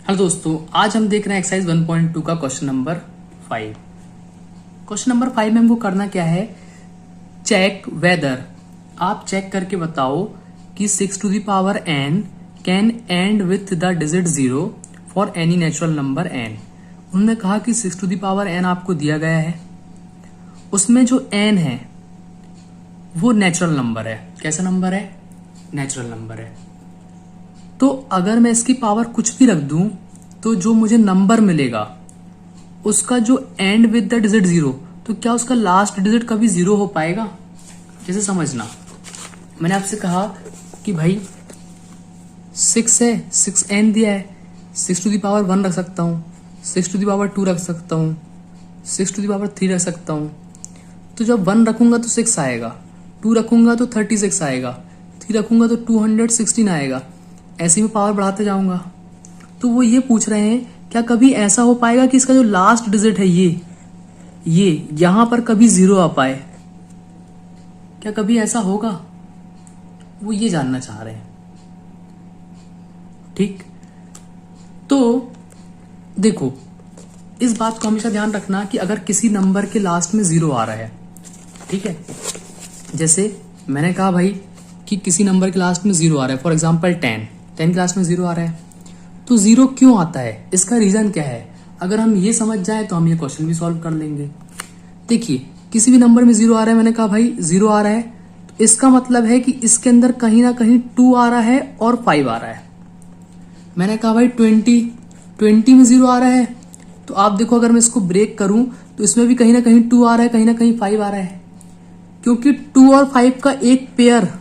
Hello दोस्तों, आज हम देख रहे हैं एक्सरसाइज 1.2 का क्वेश्चन नंबर 5। क्वेश्चन नंबर 5 में हमको करना क्या है, चेक वेदर। आप चेक करके बताओ कि 6 to the power n can end with the digit 0 for any natural number n। उन्होंने कहा कि 6 टू द पावर n आपको दिया गया है, उसमें जो n है वो नेचुरल नंबर है। कैसा नंबर है? नेचुरल नंबर है। तो अगर मैं इसकी पावर कुछ भी रख दूं तो जो मुझे नंबर मिलेगा उसका जो एंड विद द डिजिट 0, तो क्या उसका लास्ट डिजिट कभी 0 हो पाएगा? जैसे समझना, मैंने आपसे कहा कि भाई 6 है, 6n दिया है, 6 टू द पावर 1 रख सकता हूं, 6 टू द पावर 2 रख सकता हूं, 6 टू द पावर 3 रख सकता हूं। तो जब 1 रखूंगा तो 6 आएगा, 2 रखूंगा तो 36 आएगा, 3 रखूंगा तो 216 आएगा। ऐसे में पावर बढ़ाते जाऊंगा। तो वो ये पूछ रहे हैं क्या कभी ऐसा हो पाएगा कि इसका जो लास्ट डिजिट है ये यहां पर कभी 0 आ पाए? क्या कभी ऐसा होगा? वो ये जानना चाह रहे हैं। ठीक, तो देखो, इस बात को हमेशा ध्यान रखना कि अगर किसी नंबर के लास्ट में 0 आ रहा है, ठीक है, जैसे मैंने कहा भाई कि किसी नंबर के लास्ट में 0 आ रहा है, फॉर एग्जाम्पल 10 के लास्ट में 0 आ रहा है, तो 0 क्यों आता है, इसका रीजन क्या है? अगर हम ये समझ जाए तो हम ये क्वेश्चन भी सॉल्व कर लेंगे। देखिए, किसी भी नंबर में 0 आ रहा है, मैंने कहा भाई 0 आ रहा है, तो इसका मतलब है कि इसके अंदर कहीं ना कहीं 2 आ रहा है और 5 आ रहा है। मैंने कहा भाई 20 में 0 आ रहा है, तो आप देखो अगर मैं इसको ब्रेक करूं तो इसमें भी कहीं ना कहीं 2 आ रहा है, कहीं ना कहीं 5 आ रहा है, क्योंकि 2 और 5 का एक पेयर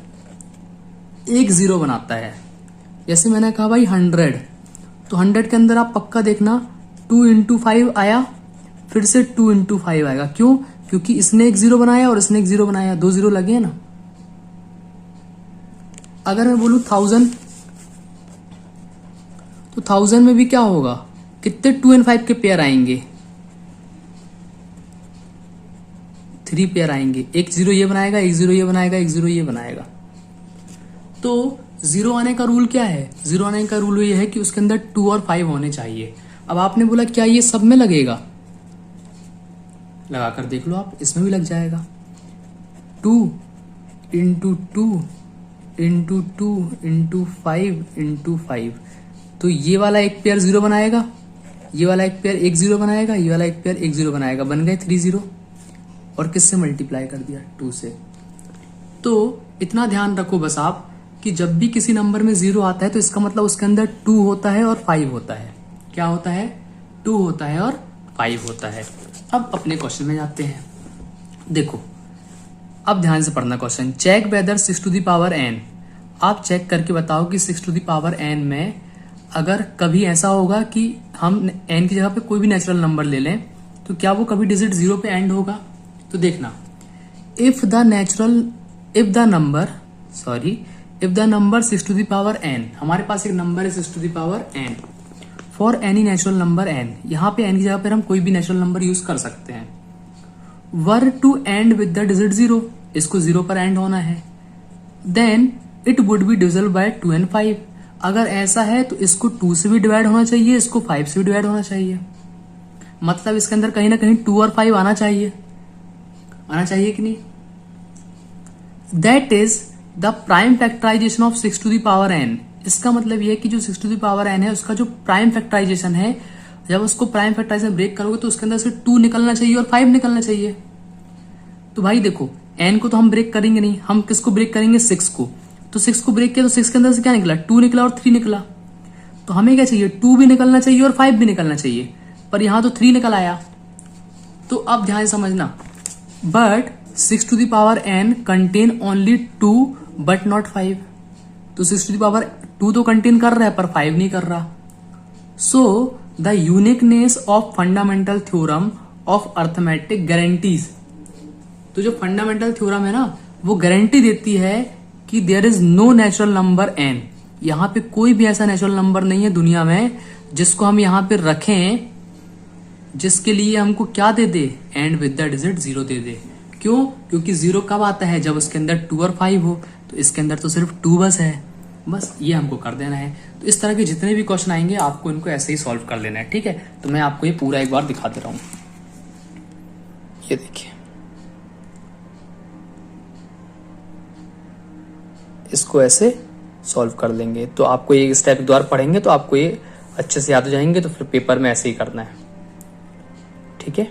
एक 0 बनाता है। जैसे मैंने कहा भाई 100, तो 100 के अंदर आप पक्का देखना 2 इंटू 5 आया, फिर से 2 इंटू 5 आएगा। क्यों? क्योंकि इसने एक 0 बनाया और इसने एक 0 बनाया, 2 0 लगे हैं ना। अगर मैं बोलूं 1000, तो 1000 में भी क्या होगा, कितने 2 और 5 के पेयर आएंगे? 3 पेयर आएंगे। एक 0 ये बनाएगा, एक 0 ये बनाएगा, एक 0 ये बनाएगा। तो 0 आने का रूल क्या है? 0 आने का रूल ये है कि उसके अंदर 2 और 5 होने चाहिए। अब आपने बोला क्या ये सब में लगेगा? लगा कर देख लो आप, इसमें भी लग जाएगा। 2 इंटू 2 इंटू 2 इंटू 5 इंटू 5, तो ये वाला एक पेयर 0 बनाएगा, ये वाला एक पेयर एक 0 बनाएगा, ये वाला एक पेयर एक 0 बनाएगा, बन गए 3 0। और किससे मल्टीप्लाई कर दिया? 2 से। तो इतना ध्यान रखो बस आप कि जब भी किसी नंबर में 0 आता है तो इसका मतलब उसके अंदर 2 होता है और 5 होता है। क्या होता है? 2 होता है और 5 होता है। अब अपने क्वेश्चन में जाते हैं। देखो, अब ध्यान से पढ़ना question. Check whether 6 to the power n। आप चेक करके बताओ कि 6 टू द पावर n में अगर कभी ऐसा होगा कि हम n की जगह पे कोई भी नेचुरल नंबर ले लें तो क्या वो कभी डिजिट 0 पे एंड होगा? तो देखना, if the number 6 to the power n, हमारे पास एक नंबर है 6 to the power n for any natural number n। यहां पे n की जगह पर हम कोई भी नेचुरल नंबर यूज कर सकते हैं। Were to end with the digit 0, इसको 0 पर एंड होना है, then it would be divisible by 2 and 5। अगर ऐसा है तो इसको 2 से भी डिवाइड होना चाहिए, इसको 5 से भी डिवाइड होना चाहिए। मतलब इसके अंदर कहीं ना कहीं 2 और 5 आना चाहिए कि नहीं? That is the prime factorization of 6 to the power n। इसका मतलब यह है कि जो 6 टू द पावर n है उसका जो प्राइम फैक्टराइजेशन है, जब उसको प्राइम फैक्टराइजेशन ब्रेक करोगे तो उसके अंदर से 2 निकलना चाहिए और 5 निकलना चाहिए। तो भाई देखो, n को तो हम ब्रेक करेंगे नहीं, हम किसको ब्रेक करेंगे? 6 को। तो 6 को ब्रेक किया तो 6 के अंदर से क्या निकला? 2 निकला और 3 निकला। तो हमें क्या चाहिए? 2 भी निकलना चाहिए और 5 भी निकलना चाहिए, पर यहां तो 3 निकल आया। तो अब ध्यान से समझना, but 6 to the power n contain only 2 but not 5। तो 6 टू द पावर 2 तो कंटेन कर रहा है पर 5 नहीं कर रहा। So the uniqueness of fundamental theorem of arithmetic guarantees. तो जो फंडामेंटल थ्योरम है ना, वो गारंटी देती है कि there is no natural number n। यहां पे कोई भी ऐसा नेचुरल नंबर नहीं है दुनिया में जिसको हम यहां पे रखें जिसके लिए हमको क्या दे दे? एंड विद द डिजिट 0 दे दे। क्यों? क्योंकि 0 कब आता है? जब उसके अंदर 2 और 5 हो। तो इसके अंदर तो सिर्फ 2 बस है, बस ये हमको कर देना है। तो इस तरह के जितने भी क्वेश्चन आएंगे आपको इनको ऐसे ही सॉल्व कर लेना है, ठीक है। तो मैं आपको ये पूरा एक बार दिखा दे रहा हूं। ये देखिए, इसको ऐसे सॉल्व कर लेंगे तो आपको ये स्टेप द्वारा पढ़ेंगे तो आपको ये अच्छे से याद हो जाएंगे। तो फिर पेपर में ऐसे ही करना है, ठीक है।